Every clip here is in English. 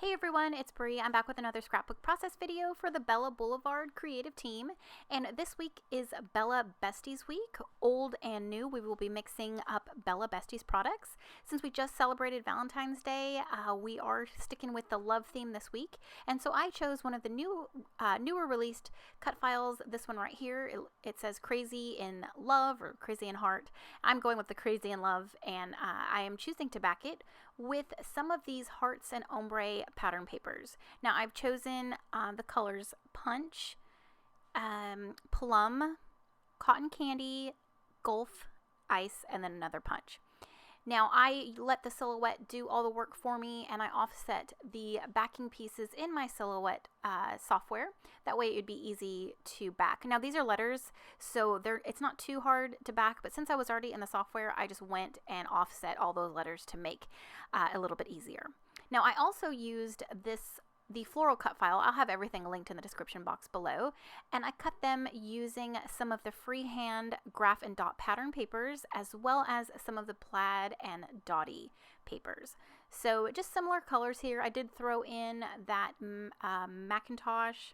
Hey everyone, it's Bri. I'm back with another scrapbook process video for the Bella Blvd creative team. And this week is Bella Besties week. Old and new, we will be mixing up Bella Besties products. Since we just celebrated Valentine's Day, we are sticking with the love theme this week. And so I chose one of the newer released cut files. This one right here, it says Crazy in Love or Crazy in Heart. I'm going with the Crazy in Love, and I am choosing to back it with some of these hearts and ombre pattern papers. Now I've chosen the colors Punch, Plum, Cotton Candy, Gulf, Ice, and then another Punch. Now I let the silhouette do all the work for me, and I offset the backing pieces in my silhouette software. That way it would be easy to back. Now these are letters, so it's not too hard to back, but since I was already in the software, I just went and offset all those letters to make a little bit easier. Now I also used the floral cut file. I'll have everything linked in the description box below, and I cut them using some of the freehand graph and dot pattern papers as well as some of the plaid and dotty papers. So just similar colors here. I did throw in that Macintosh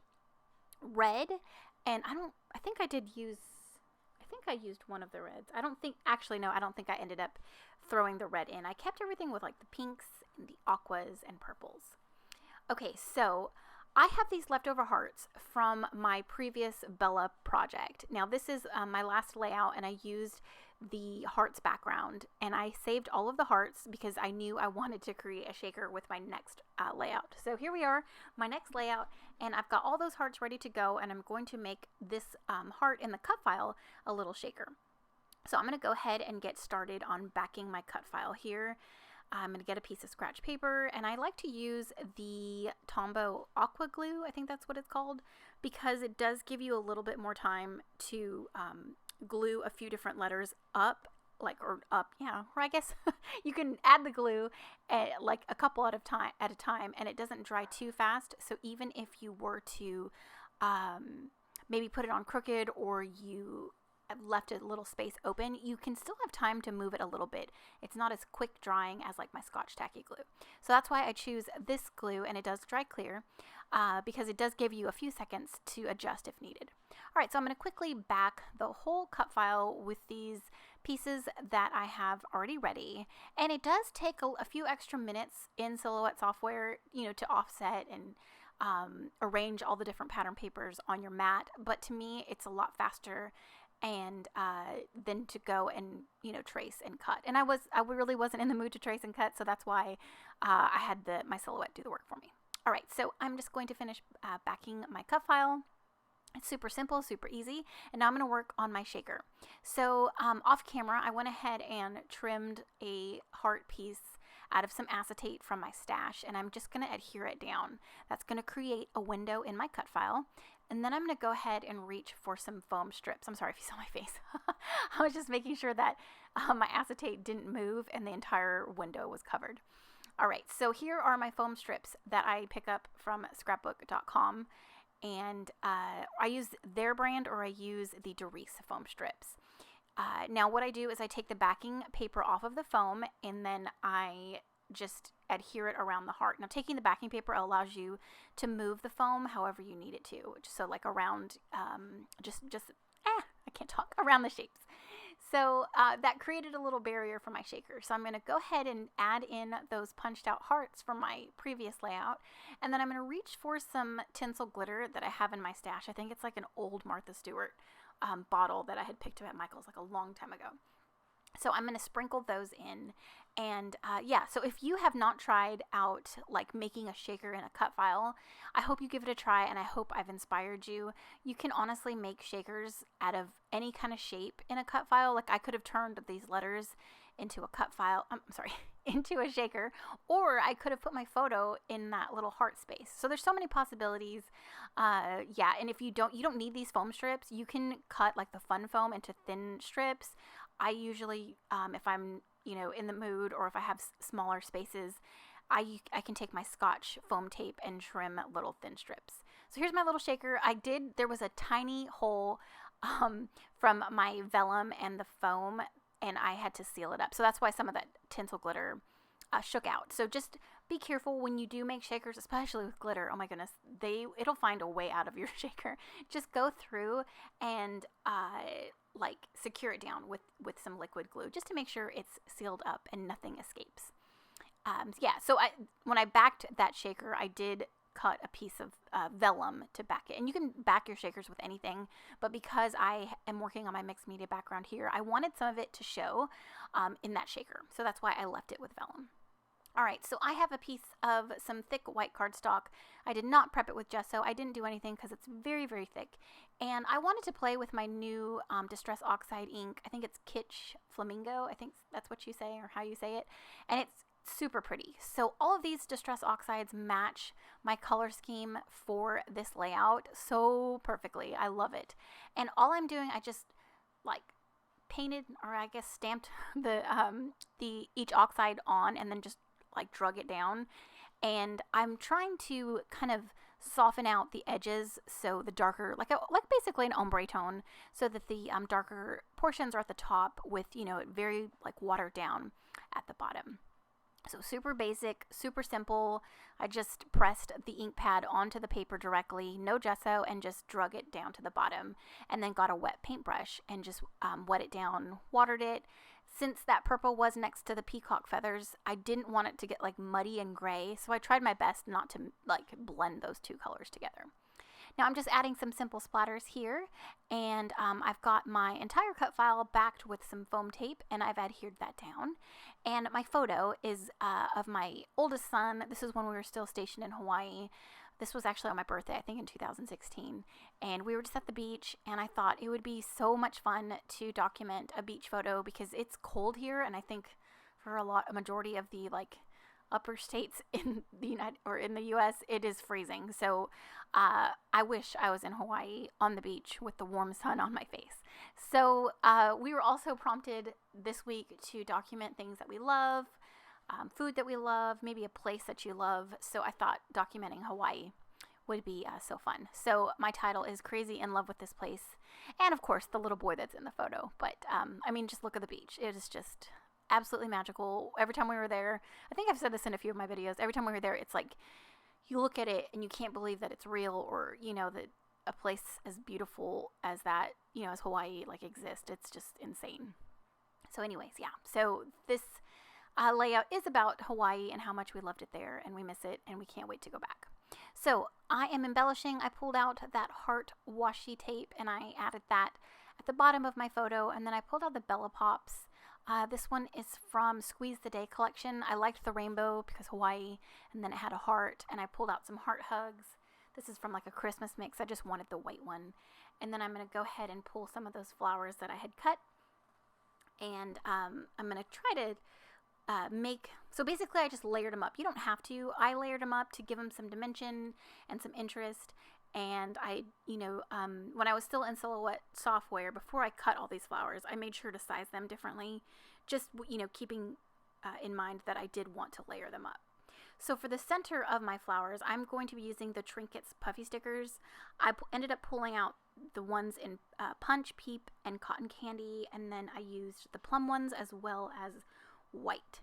red, and I think I used one of the reds. I don't think I ended up throwing the red in. I kept everything with like the pinks and the aquas and purples. Okay, so I have these leftover hearts from my previous Bella project. Now this is my last layout, and I used the hearts background, and I saved all of the hearts because I knew I wanted to create a shaker with my next layout. So here we are, my next layout, and I've got all those hearts ready to go, and I'm going to make this heart in the cut file a little shaker. So I'm going to go ahead and get started on backing my cut file here. I'm going to get a piece of scratch paper, and I like to use the Tombow Aqua Glue, I think that's what it's called, because it does give you a little bit more time to glue a few different letters up, or I guess you can add the glue like a couple at a time, and it doesn't dry too fast. So even if you were to maybe put it on crooked, or you left a little space open, you can still have time to move it a little bit. It's not as quick drying as like my Scotch Tacky glue. So that's why I choose this glue, and it does dry clear because it does give you a few seconds to adjust if needed. All right, so I'm going to quickly back the whole cut file with these pieces that I have already ready, and it does take a few extra minutes in Silhouette software, to offset and arrange all the different pattern papers on your mat, but to me it's a lot faster and then to go and trace and cut. And I really wasn't in the mood to trace and cut, so that's why I had my Silhouette do the work for me. All right, so I'm just going to finish backing my cut file. It's super simple, super easy, and now I'm going to work on my shaker. So off camera, I went ahead and trimmed a heart piece out of some acetate from my stash, and I'm just going to adhere it down. That's going to create a window in my cut file. And then I'm going to go ahead and reach for some foam strips. I'm sorry if you saw my face. I was just making sure that my acetate didn't move and the entire window was covered. All right, so here are my foam strips that I pick up from scrapbook.com. And I use their brand, or I use the Doris foam strips. Now what I do is I take the backing paper off of the foam, and then I just adhere it around the heart. Now taking the backing paper allows you to move the foam however you need it to, so like around I can't talk, around the shapes. So that created a little barrier for my shaker. So I'm going to go ahead and add in those punched out hearts from my previous layout, and then I'm going to reach for some tinsel glitter that I have in my stash. I think it's like an old Martha Stewart bottle that I had picked up at Michael's like a long time ago. So I'm going to sprinkle those in, and so if you have not tried out like making a shaker in a cut file, I hope you give it a try, and I hope I've inspired you. You can honestly make shakers out of any kind of shape in a cut file. Like I could have turned these letters into a cut file, into a shaker, or I could have put my photo in that little heart space. So there's so many possibilities. And if you don't need these foam strips, you can cut like the fun foam into thin strips. I usually, if I'm, in the mood, or if I have smaller spaces, I can take my Scotch foam tape and trim little thin strips. So here's my little shaker. There was a tiny hole from my vellum and the foam, and I had to seal it up. So that's why some of that tinsel glitter shook out. So just be careful when you do make shakers, especially with glitter. Oh my goodness, it'll find a way out of your shaker. Just go through and like secure it down with some liquid glue just to make sure it's sealed up and nothing escapes. Yeah, so when I backed that shaker, I did cut a piece of vellum to back it. And you can back your shakers with anything, but because I am working on my mixed media background here, I wanted some of it to show in that shaker. So that's why I left it with vellum. All right, so I have a piece of some thick white cardstock. I did not prep it with gesso. I didn't do anything because it's very, very thick. And I wanted to play with my new Distress Oxide ink. I think it's Kitsch Flamingo. I think that's what you say or how you say it. And it's super pretty. So all of these Distress Oxides match my color scheme for this layout so perfectly. I love it. And all I'm doing, I just like painted, or I guess stamped the each oxide on and then just like drug it down. And I'm trying to kind of soften out the edges, so the darker, like basically an ombre tone, so that the darker portions are at the top with, you know, very like watered down at the bottom. So super basic, super simple. I just pressed the ink pad onto the paper directly, no gesso, and just drug it down to the bottom, and then got a wet paintbrush and just wet it down, watered it. Since that purple was next to the peacock feathers, I didn't want it to get like muddy and gray, so I tried my best not to like blend those two colors together. Now I'm just adding some simple splatters here, and I've got my entire cut file backed with some foam tape, and I've adhered that down. And my photo is of my oldest son. This is when we were still stationed in Hawaii. This was actually on my birthday, I think in 2016. And we were just at the beach, and I thought it would be so much fun to document a beach photo because it's cold here, and I think for a majority of the like upper states in the US, it is freezing. So I wish I was in Hawaii on the beach with the warm sun on my face. So we were also prompted this week to document things that we love, food that we love, maybe a place that you love. So I thought documenting Hawaii would be so fun. So my title is Crazy in Love with This Place. And of course, the little boy that's in the photo. But I mean, just look at the beach. It is just absolutely magical. Every time we were there, I think I've said this in a few of my videos, every time we were there, it's like you look at it and you can't believe that it's real, or, you know, that a place as beautiful as that, you know, as Hawaii like exists. It's just insane. So anyways, yeah. So this layout is about Hawaii and how much we loved it there, and we miss it, and we can't wait to go back. So I am embellishing. I pulled out that heart washi tape and I added that at the bottom of my photo, and then I pulled out the Bella Pops. This one is from Squeeze the Day collection. I liked the rainbow because Hawaii, and then it had a heart, and I pulled out some heart hugs. This is from like a Christmas mix. I just wanted the white one. And then I'm going to go ahead and pull some of those flowers that I had cut, and I'm going to try to so basically I just layered them up. You don't have to. I layered them up to give them some dimension and some interest. And I, you know, when I was still in Silhouette software, before I cut all these flowers, I made sure to size them differently, just, you know, keeping in mind that I did want to layer them up. So for the center of my flowers, I'm going to be using the Trinkets Puffy Stickers. I ended up pulling out the ones in Punch, Peep, and Cotton Candy, and then I used the plum ones as well as white.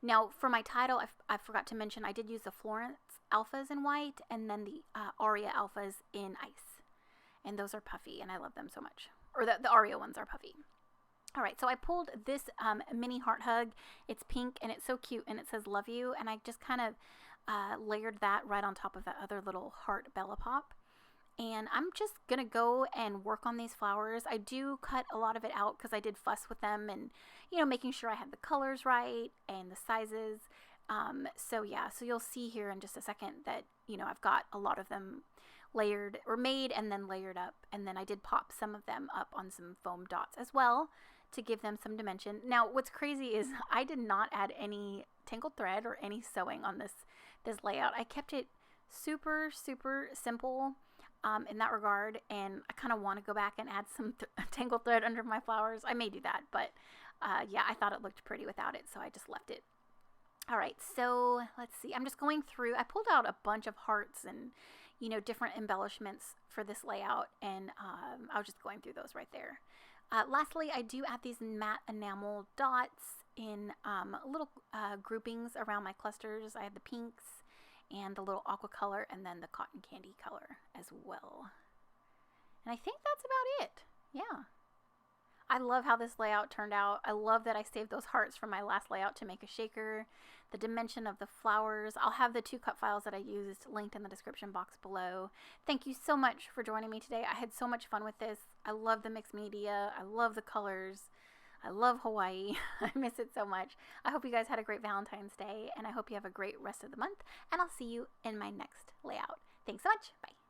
Now for my title, I forgot to mention I did use the Florence Alphas in white, and then the Aria Alphas in ice, and those are puffy, and I love them so much. Or the Aria ones are puffy. All right, so I pulled this mini heart hug. It's pink and it's so cute, and it says love you, and I just kind of layered that right on top of that other little heart Bella Pop. And I'm just gonna go and work on these flowers. I do cut a lot of it out because I did fuss with them, and, you know, making sure I had the colors right and the sizes. So yeah, so you'll see here in just a second that, you know, I've got a lot of them layered or made and then layered up, and then I did pop some of them up on some foam dots as well to give them some dimension. Now what's crazy is I did not add any tangled thread or any sewing on this layout. I kept it super simple in that regard, and I kind of want to go back and add some tangled thread under my flowers. I may do that, but yeah, I thought it looked pretty without it, so I just left it. All right, so let's see. I'm just going through. I pulled out a bunch of hearts and, you know, different embellishments for this layout, and I was just going through those right there. Lastly, I do add these matte enamel dots, in little groupings around my clusters. I had the pinks and the little aqua color and then the cotton candy color as well. And I think that's about it. Yeah. I love how this layout turned out. I love that I saved those hearts from my last layout to make a shaker. The dimension of the flowers. I'll have the 2 cut files that I used linked in the description box below. Thank you so much for joining me today. I had so much fun with this. I love the mixed media. I love the colors. I love Hawaii. I miss it so much. I hope you guys had a great Valentine's Day, and I hope you have a great rest of the month, and I'll see you in my next layout. Thanks so much. Bye.